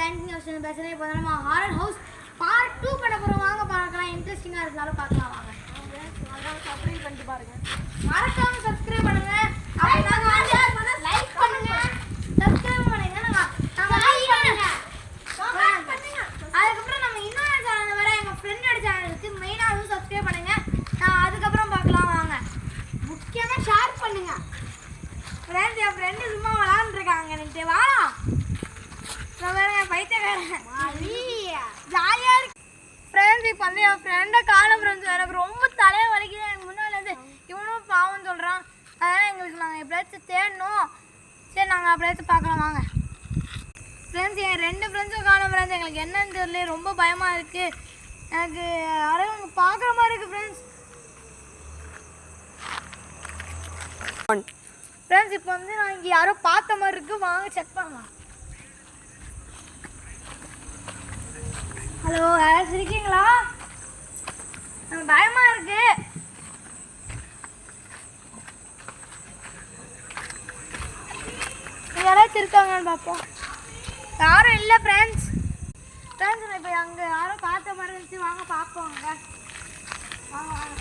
Banking option பேசுகிறேன். இப்போ நம்ம ஹாரர் ஹவுஸ் பார்ட் 2 பண்ண போகிறோம். வாங்க பார்க்கலாம். இன்ட்ரெஸ்டிங்காக இருந்தாலும் பார்க்கலாம் வாங்க. சப்ஸ்கிரைப் பண்ணிட்டு பாருங்க. மறக்காம சப்ஸ்கிரைப் பண்ணுங்க. லைக் பண்ணுங்க. சப்ஸ்கிரைப் பண்ணுங்க. அதுக்கப்புறம் நம்ம இன்னொரு சேனல் வர எங்கள் ஃப்ரெண்டோட சேனலுக்கு மெயினாகவும் சப்ஸ்கிரைப் பண்ணுங்க. அதுக்கப்புறம் பார்க்கலாம் வாங்க. முக்கியமாக ஷேர் பண்ணுங்க. ஃப்ரெண்ட்ஸ் என் ஃப்ரெண்டு சும்மா விளாண்டுருக்காங்க. எனக்கு வாடா பைத்தியக்காரன் ஜாலியாக இருக்கு. ஃப்ரெண்ட்ஸ் இப்போ வந்து என் ஃப்ரெண்டை காணும். ஃப்ரெண்ட்ஸ் எனக்கு ரொம்ப தலையை வலிக்குது. எனக்கு முன்னாடிலேருந்து இவனும் பாவம் சொல்கிறான். அதனால் எங்களுக்கு நாங்கள் எப்படியாச்சும் தேடணும். சரி நாங்கள் அப்படியாச்சும் பார்க்கலாம் வாங்க. ஃப்ரெண்ட்ஸ் என் 2 ஃப்ரெண்ட்ஸும் காணும். ஃப்ரெண்ட்ஸ் எங்களுக்கு என்னன்னு தெரியல. ரொம்ப பயமாக இருக்குது. எனக்கு யாரும் அங்கே பார்க்குற மாதிரி இருக்குது. ஃப்ரெண்ட்ஸ் இப்போ வந்து நான் இங்கே யாரோ பார்த்த மாதிரி இருக்குது. வாங்க செக் பண்ணலாம். ஹலோ, யாராச்சும் இருக்கீங்களா? பயமா இருக்கு. யாராச்சும் இருக்காங்கன்னு பார்ப்போம். யாரும் இல்லை ஃப்ரெண்ட்ஸ். ஃப்ரெண்ட்ஸ் இப்போ அங்கே யாரோ பார்த்த மாதிரி இருந்துச்சு. வாங்க பார்ப்போம். வாங்க வாங்க.